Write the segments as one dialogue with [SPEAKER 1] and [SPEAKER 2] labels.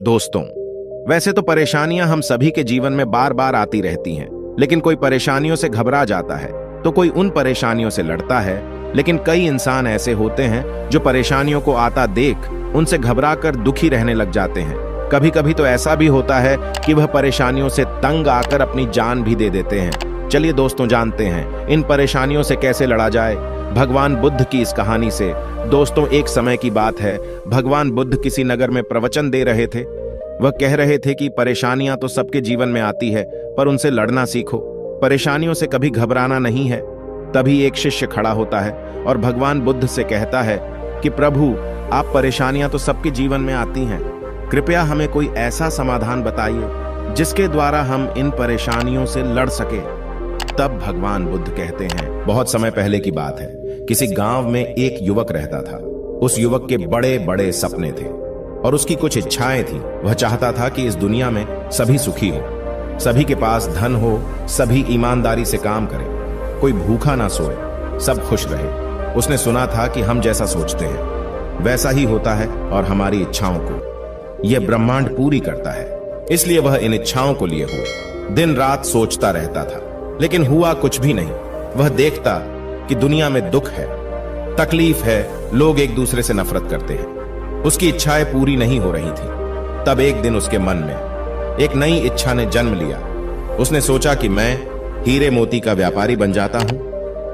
[SPEAKER 1] दोस्तों, वैसे तो परेशानियां हम सभी के जीवन में बार बार आती रहती हैं, लेकिन कोई परेशानियों से घबरा जाता है तो कोई उन परेशानियों से लड़ता है। लेकिन कई इंसान ऐसे होते हैं जो परेशानियों को आता देख उनसे घबरा कर दुखी रहने लग जाते हैं। कभी कभी तो ऐसा भी होता है कि वह परेशानियों से तंग आकर अपनी जान भी दे देते हैं। चलिए दोस्तों, जानते हैं इन परेशानियों से कैसे लड़ा जाए भगवान बुद्ध की इस कहानी से। दोस्तों, एक समय की बात है, भगवान बुद्ध किसी नगर में प्रवचन दे रहे थे। वह कह रहे थे कि परेशानियां तो सबके जीवन में आती है, पर उनसे लड़ना सीखो, परेशानियों से कभी घबराना नहीं है। तभी एक शिष्य खड़ा होता है और भगवान बुद्ध से कहता है कि प्रभु, आप परेशानियां तो सबके जीवन में आती हैं, कृपया हमें कोई ऐसा समाधान बताइए जिसके द्वारा हम इन परेशानियों से लड़ सके। तब भगवान बुद्ध कहते हैं, बहुत समय पहले की बात है, किसी गांव में एक युवक रहता था। उस युवक के बड़े बड़े सपने थे और उसकी कुछ इच्छाएं थी। वह चाहता था कि इस दुनिया में सभी सुखी हो, सभी के पास धन हो, सभी ईमानदारी से काम करें, कोई भूखा ना सोए, सब खुश रहे। उसने सुना था कि हम जैसा सोचते हैं वैसा ही होता है और हमारी इच्छाओं को यह ब्रह्मांड पूरी करता है। इसलिए वह इन इच्छाओं को लिए हुए दिन रात सोचता रहता था, लेकिन हुआ कुछ भी नहीं। वह देखता कि दुनिया में दुख है, तकलीफ है, लोग एक दूसरे से नफरत करते हैं। उसकी इच्छाएं पूरी नहीं हो रही थी। तब एक दिन उसके मन में एक नई इच्छा ने जन्म लिया। उसने सोचा कि मैं हीरे मोती का व्यापारी बन जाता हूं।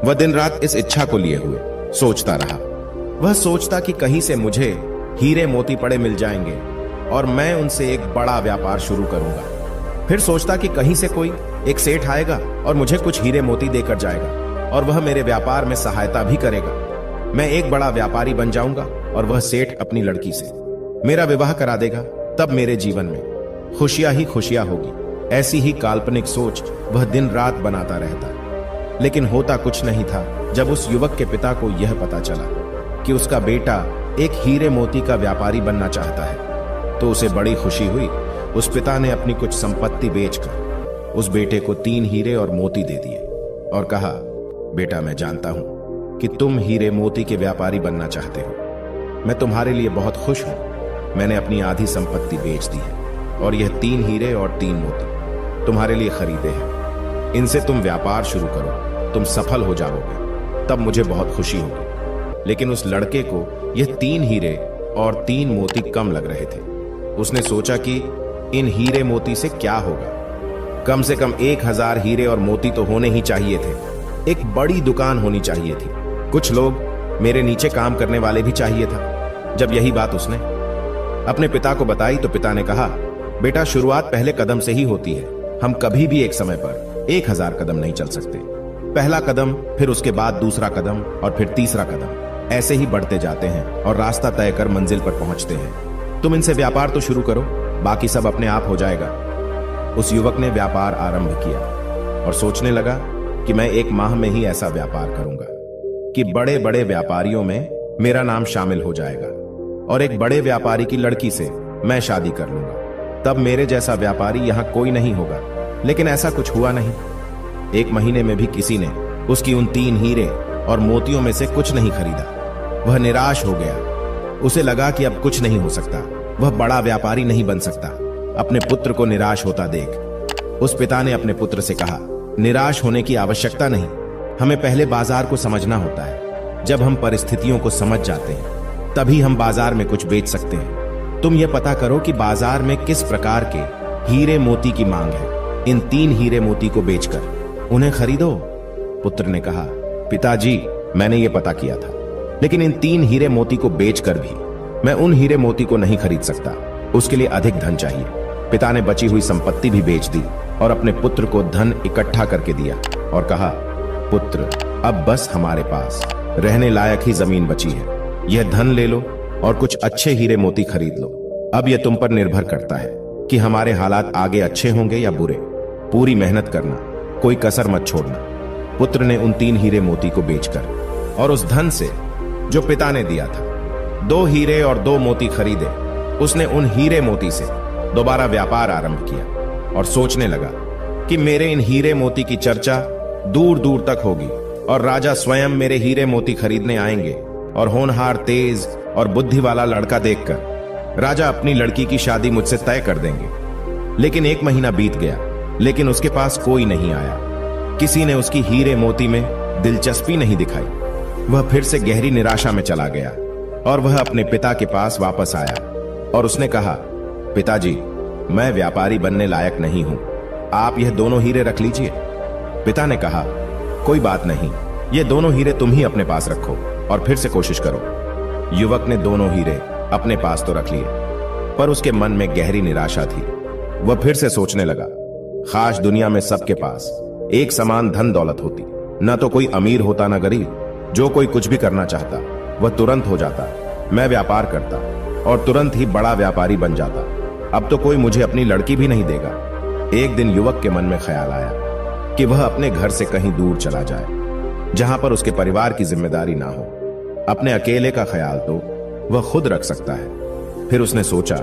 [SPEAKER 1] वह दिन रात इस इच्छा को लिए हुए सोचता रहा। वह सोचता कि कहीं से मुझे हीरे मोती पड़े मिल जाएंगे और मैं उनसे एक बड़ा व्यापार शुरू करूंगा। फिर सोचता कि कहीं से कोई एक सेठ आएगा और मुझे कुछ हीरे मोती देकर जाएगा और वह मेरे व्यापार में सहायता भी करेगा। मैं एक बड़ा व्यापारी बन जाऊंगा और वह सेठ अपनी लड़की से मेरा विवाह करा देगा। तब मेरे जीवन में खुशियां ही खुशियां होगी। ऐसी ही काल्पनिक सोच वह दिन रात बनाता रहता, लेकिन होता कुछ नहीं था। जब उस युवक के पिता को यह पता चला कि उसका बेटा एक हीरे मोती का व्यापारी बनना चाहता है, तो उसे बड़ी खुशी हुई। उस पिता ने अपनी कुछ संपत्ति बेचकर उस बेटे को 3 हीरे और मोती दे दिए और कहा, बेटा, मैं जानता हूं कि तुम हीरे मोती के व्यापारी बनना चाहते हो। मैं तुम्हारे लिए बहुत खुश हूं। मैंने अपनी आधी संपत्ति बेच दी है और यह 3 हीरे और 3 मोती तुम्हारे लिए खरीदे हैं। इनसे तुम व्यापार शुरू करो, तुम सफल हो जाओगे, तब मुझे बहुत खुशी होगी। लेकिन उस लड़के को यह 3 हीरे और 3 मोती कम लग रहे थे। उसने सोचा कि इन हीरे मोती से क्या होगा। कम से कम 1000 हीरे और मोती तो होने ही चाहिए थे। एक बड़ी दुकान होनी चाहिए थी। कुछ लोग मेरे नीचे काम करने वाले भी चाहिए था। जब यही बात उसने अपने पिता को बताई तो पिता ने कहा, बेटा, शुरुआत पहले कदम से ही होती है। हम कभी भी एक समय पर 1000 कदम नहीं चल सकते। पहला कदम, फिर उसके बाद दूसरा कदम और फिर तीसरा कदम, ऐसे ही बढ़ते जाते हैं और रास्ता तय कर मंजिल पर पहुंचते हैं। तुम इनसे व्यापार तो शुरू करो, बाकी सब अपने आप हो जाएगा। उस युवक ने व्यापार आरंभ किया और सोचने लगा कि मैं 1 माह में ही ऐसा व्यापार करूंगा कि बड़े बड़े व्यापारियों में मेरा नाम शामिल हो जाएगा और एक बड़े व्यापारी की लड़की से मैं शादी कर लूंगा। तब मेरे जैसा व्यापारी यहां कोई नहीं होगा। लेकिन ऐसा कुछ हुआ नहीं। 1 महीने में भी किसी ने उसकी उन 3 हीरे और मोतियों में से कुछ नहीं खरीदा। वह निराश हो गया। उसे लगा कि अब कुछ नहीं हो सकता, वह बड़ा व्यापारी नहीं बन सकता। अपने पुत्र को निराश होता देख उस पिता ने अपने पुत्र से कहा, निराश होने की आवश्यकता नहीं, हमें पहले बाजार को समझना होता है। जब हम परिस्थितियों को समझ जाते हैं तभी हम बाजार में कुछ बेच सकते हैं। तुम यह पता करो कि बाजार में किस प्रकार के हीरे मोती की मांग है। इन 3 हीरे मोती को बेचकर उन्हें खरीदो। पुत्र ने कहा, पिताजी, मैंने यह पता किया था, लेकिन इन 3 हीरे मोती को बेचकर भी मैं उन हीरे मोती को नहीं खरीद सकता। उसके लिए अधिक धन चाहिए। पिता ने बची हुई संपत्ति भी बेच दी और अपने पुत्र को धन इकट्ठा करके दिया और कहा, पुत्र, अब बस हमारे पास रहने लायक ही जमीन बची है। यह धन ले लो और कुछ अच्छे हीरे मोती खरीद लो। अब यह तुम पर निर्भर करता है कि हमारे हालात आगे अच्छे होंगे या बुरे। पूरी मेहनत करना, कोई कसर मत छोड़ना। पुत्र ने उन 3 हीरे मोती को बेचकर और उस धन से जो पिता ने दिया था 2 हीरे और 2 मोती खरीदे। उसने उन हीरे मोती से दोबारा व्यापार आरंभ किया और सोचने लगा कि मेरे इन हीरे मोती की चर्चा दूर दूर तक होगी और राजा स्वयं मेरे हीरे मोती खरीदने आएंगे और होनहार, तेज और बुद्धि वाला लड़का देखकर राजा अपनी लड़की की शादी मुझसे तय कर देंगे। लेकिन 1 महीना बीत गया, लेकिन उसके पास कोई नहीं आया। किसी ने उसकी हीरे मोती में दिलचस्पी नहीं दिखाई। वह फिर से गहरी निराशा में चला गया और वह अपने पिता के पास वापस आया और उसने कहा, पिताजी, मैं व्यापारी बनने लायक नहीं हूं, आप यह दोनों हीरे रख लीजिए। पिता ने कहा, कोई बात नहीं, ये दोनों हीरे तुम ही अपने पास रखो और फिर से कोशिश करो। युवक ने दोनों हीरे अपने पास तो रख लिए, पर उसके मन में गहरी निराशा थी। वह फिर से सोचने लगा, काश दुनिया में सबके पास एक समान धन दौलत होती, न तो कोई अमीर होता न गरीब। जो कोई कुछ भी करना चाहता वह तुरंत हो जाता। मैं व्यापार करता और तुरंत ही बड़ा व्यापारी बन जाता। अब तो कोई मुझे अपनी लड़की भी नहीं देगा। एक दिन युवक के मन में ख्याल आया कि वह अपने घर से कहीं दूर चला जाए, जहां पर उसके परिवार की जिम्मेदारी ना हो। अपने अकेले का ख्याल तो वह खुद रख सकता है। फिर उसने सोचा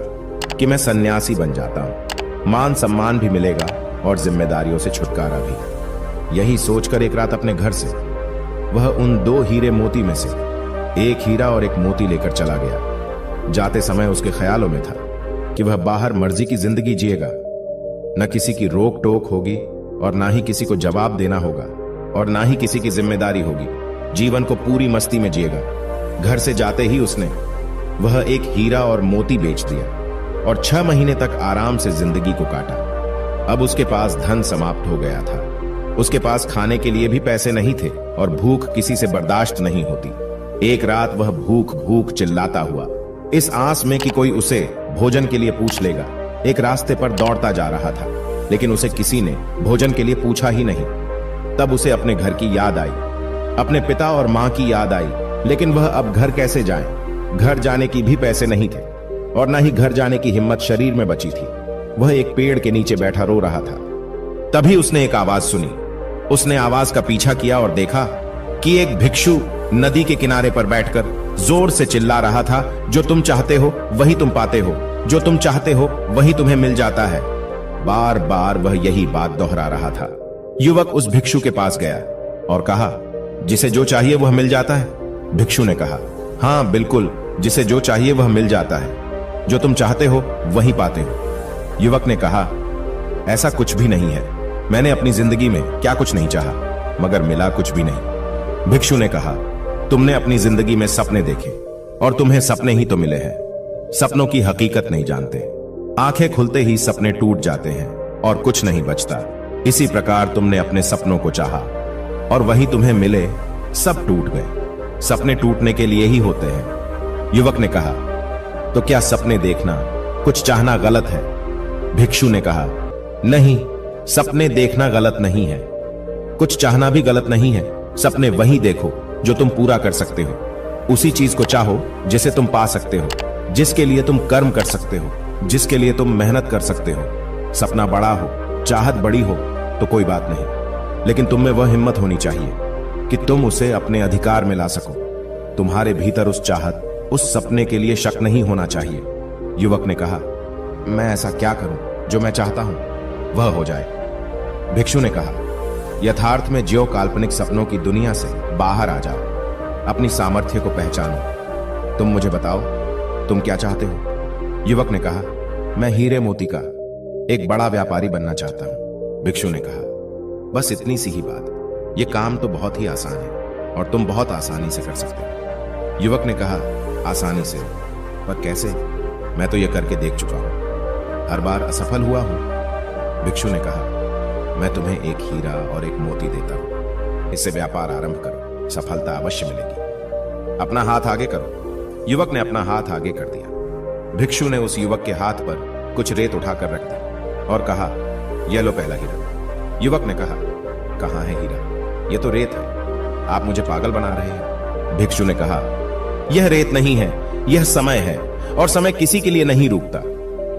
[SPEAKER 1] कि मैं सन्यासी बन जाता हूं, मान सम्मान भी मिलेगा और जिम्मेदारियों से छुटकारा भी। यही सोचकर एक रात अपने घर से वह उन 2 हीरे मोती में से एक हीरा और एक मोती लेकर चला गया। जाते समय उसके ख्यालों में था कि वह बाहर मर्जी की जिंदगी जिएगा, न किसी की रोक टोक होगी और ना ही किसी को जवाब देना होगा और ना ही किसी की जिम्मेदारी होगी। जीवन को पूरी मस्ती में जिएगा। घर से जाते ही उसने वह एक हीरा और मोती बेच दिया और 6 महीने तक आराम से जिंदगी को काटा। अब उसके पास धन समाप्त हो गया था। उसके पास खाने के लिए भी पैसे नहीं थे और भूख किसी से बर्दाश्त नहीं होती। एक रात वह भूख भूख चिल्लाता हुआ, इस आस में कि कोई उसे भोजन के लिए पूछ लेगा, एक रास्ते पर दौड़ता जा रहा था। लेकिन उसे किसी ने भोजन के लिए पूछा ही नहीं। तब उसे अपने घर की याद आई, अपने पिता और मां की याद आई। लेकिन वह अब घर कैसे जाए? घर जाने की भी पैसे नहीं थे और न ही घर जाने की हिम्मत शरीर में बची थी। वह एक पेड़ के नीचे बैठा रो रहा था। तभी उसने एक आवाज सुनी। उसने आवाज का पीछा किया और देखा कि एक भिक्षु नदी के किनारे पर बैठकर जोर से चिल्ला रहा था, जो तुम चाहते हो वही तुम पाते हो, जो तुम चाहते हो वही तुम्हें मिल जाता है। बार बार वह यही बात दोहरा रहा था। युवक उस भिक्षु के पास गया और कहा, जिसे जो चाहिए वह मिल जाता है? भिक्षु ने कहा, हाँ बिल्कुल, जिसे जो चाहिए वह मिल जाता है, जो तुम चाहते हो वही पाते हो। युवक ने कहा, ऐसा कुछ भी नहीं है। मैंने अपनी जिंदगी में क्या कुछ नहीं चाहा, मगर मिला कुछ भी नहीं। भिक्षु ने कहा, तुमने अपनी जिंदगी में सपने देखे और तुम्हें सपने ही तो मिले हैं। सपनों की हकीकत नहीं जानते। आंखें खुलते ही सपने टूट जाते हैं और कुछ नहीं बचता। इसी प्रकार तुमने अपने सपनों को चाहा और वही तुम्हें मिले, सब टूट गए। सपने टूटने के लिए ही होते हैं। युवक ने कहा, तो क्या सपने देखना, कुछ चाहना गलत है? भिक्षु ने कहा, नहीं, सपने देखना गलत नहीं है, कुछ चाहना भी गलत नहीं है। सपने वही देखो जो तुम पूरा कर सकते हो। उसी चीज को चाहो जिसे तुम पा सकते हो, जिसके लिए तुम कर्म कर सकते हो, जिसके लिए तुम मेहनत कर सकते हो। सपना बड़ा हो, चाहत बड़ी हो तो कोई बात नहीं, लेकिन तुम में वह हिम्मत होनी चाहिए कि तुम उसे अपने अधिकार में ला सको। तुम्हारे भीतर उस चाहत, उस सपने के लिए शक नहीं होना चाहिए। युवक ने कहा, मैं ऐसा क्या करूं जो मैं चाहता हूं वह हो जाए? भिक्षु ने कहा, यथार्थ में ज्यो काल्पनिक सपनों की दुनिया से बाहर आ जाओ, अपनी सामर्थ्य को पहचानो। तुम मुझे बताओ, तुम क्या चाहते हो? युवक ने कहा, मैं हीरे मोती का एक बड़ा व्यापारी बनना चाहता हूं। भिक्षु ने कहा, बस इतनी सी ही बात, यह काम तो बहुत ही आसान है और तुम बहुत आसानी से कर सकते हो। युवक ने कहा, आसानी से? पर कैसे? मैं तो यह करके देख चुका हूं, हर बार असफल हुआ हूं। भिक्षु ने कहा, मैं तुम्हें एक हीरा और एक मोती देता हूं, इससे व्यापार आरंभ करो, सफलता अवश्य मिलेगी। अपना हाथ आगे करो। युवक ने अपना हाथ आगे कर दिया। भिक्षु ने उस युवक के हाथ पर कुछ रेत उठाकर रख दी और कहा, यह लो पहला हीरा। युवक ने कहा, कहां है हीरा? यह तो रेत है, आप मुझे पागल बना रहे हैं। भिक्षु ने कहा, यह रेत नहीं है, यह समय है और समय किसी के लिए नहीं रुकता।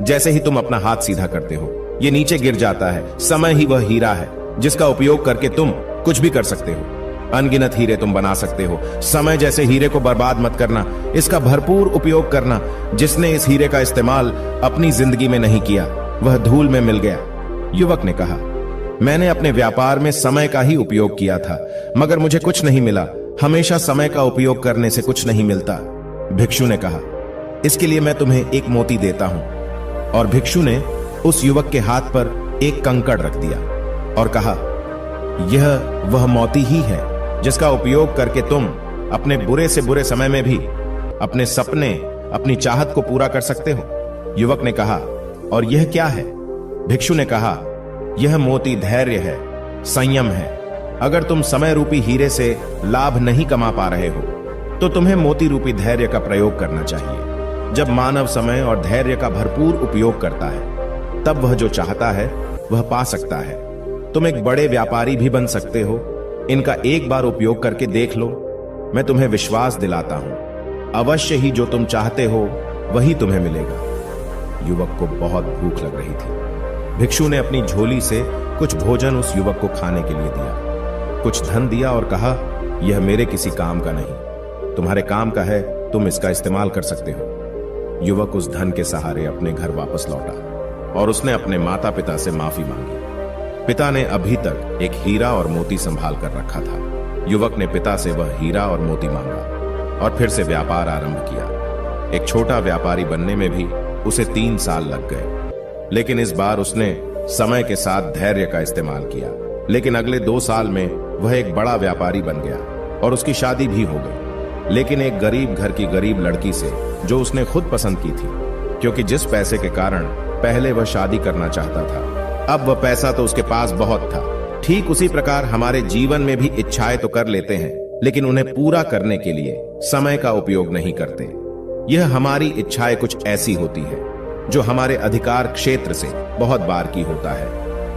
[SPEAKER 1] जैसे ही तुम अपना हाथ सीधा करते हो, यह नीचे गिर जाता है। समय ही वह हीरा है जिसका उपयोग करके तुम कुछ भी कर सकते हो। अनगिनत हीरे तुम बना सकते हो। समय जैसे हीरे को बर्बाद मत करना, इसका भरपूर उपयोग करना। जिसने इस हीरे का इस्तेमाल अपनी जिंदगी में नहीं किया वह धूल में मिल गया। युवक ने कहा, मैंने अपने व्यापार में समय का ही उपयोग किया था, मगर मुझे कुछ नहीं मिला। हमेशा समय का उपयोग करने से कुछ नहीं मिलता। भिक्षु ने कहा, इसके लिए मैं तुम्हें एक मोती देता हूं। और भिक्षु ने उस युवक के हाथ पर एक कंकड़ रख दिया और कहा, यह वह मोती ही है जिसका उपयोग करके तुम अपने बुरे से बुरे समय में भी अपने सपने, अपनी चाहत को पूरा कर सकते हो। युवक ने कहा, और यह क्या है? भिक्षु ने कहा, यह मोती धैर्य है, संयम है। अगर तुम समय रूपी हीरे से लाभ नहीं कमा पा रहे हो तो तुम्हें मोती रूपी धैर्य का प्रयोग करना चाहिए। जब मानव समय और धैर्य का भरपूर उपयोग करता है तब वह जो चाहता है वह पा सकता है। तुम एक बड़े व्यापारी भी बन सकते हो। इनका एक बार उपयोग करके देख लो। मैं तुम्हें विश्वास दिलाता हूं, अवश्य ही जो तुम चाहते हो वही तुम्हें मिलेगा। युवक को बहुत भूख लग रही थी। भिक्षु ने अपनी झोली से कुछ भोजन उस युवक को खाने के लिए दिया, कुछ धन दिया और कहा, यह मेरे किसी काम का नहीं, तुम्हारे काम का है, तुम इसका इस्तेमाल कर सकते हो। युवक उस धन के सहारे अपने घर वापस लौटा और उसने अपने माता पिता से माफी मांगी। पिता ने अभी तक एक हीरा और मोती संभाल कर रखा था। युवक ने पिता से वह हीरा और मोती मांगा और फिर से व्यापार आरंभ किया। एक छोटा व्यापारी बनने में भी उसे 3 साल लग गए, लेकिन इस बार उसने समय के साथ धैर्य का इस्तेमाल किया। लेकिन अगले 2 साल में वह एक बड़ा व्यापारी बन गया और उसकी शादी भी हो गई, लेकिन एक गरीब घर की गरीब लड़की से, जो उसने खुद पसंद की थी, क्योंकि जिस पैसे के कारण पहले वह शादी करना चाहता था, अब वह पैसा तो उसके पास बहुत था। ठीक उसी प्रकार हमारे जीवन में भी इच्छाएं तो कर लेते हैं, लेकिन उन्हें पूरा करने के लिए समय का उपयोग नहीं करते। यह हमारी इच्छाएं कुछ ऐसी होती है जो हमारे अधिकार क्षेत्र से बहुत बार की होता है।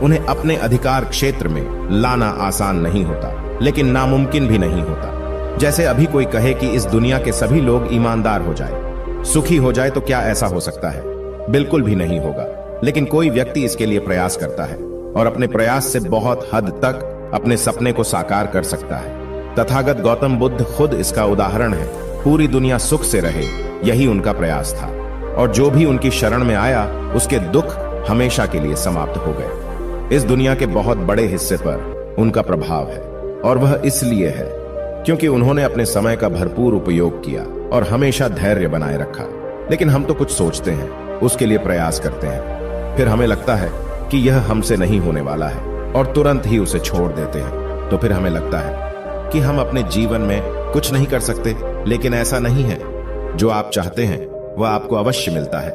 [SPEAKER 1] उन्हें अपने अधिकार क्षेत्र में लाना आसान नहीं होता, लेकिन नामुमकिन भी नहीं होता। जैसे अभी कोई कहे कि इस दुनिया के सभी लोग ईमानदार हो जाए, सुखी हो जाए, तो क्या ऐसा हो सकता है? बिल्कुल भी नहीं होगा। लेकिन कोई व्यक्ति इसके लिए प्रयास करता है और अपने प्रयास से बहुत हद तक अपने सपने को साकार कर सकता है। तथागत गौतम बुद्ध खुद इसका उदाहरण है। पूरी दुनिया सुख से रहे, यही उनका प्रयास था, और जो भी उनकी शरण में आया उसके दुख हमेशा के लिए समाप्त हो गए। इस दुनिया के बहुत बड़े हिस्से पर उनका प्रभाव है, और वह इसलिए है क्योंकि उन्होंने अपने समय का भरपूर उपयोग किया और हमेशा धैर्य बनाए रखा। लेकिन हम तो कुछ सोचते हैं, उसके लिए प्रयास करते हैं, फिर हमें लगता है कि यह हमसे नहीं होने वाला है और तुरंत ही उसे छोड़ देते हैं। तो फिर हमें लगता है कि हम अपने जीवन में कुछ नहीं कर सकते, लेकिन ऐसा नहीं है। जो आप चाहते हैं वह आपको अवश्य मिलता है।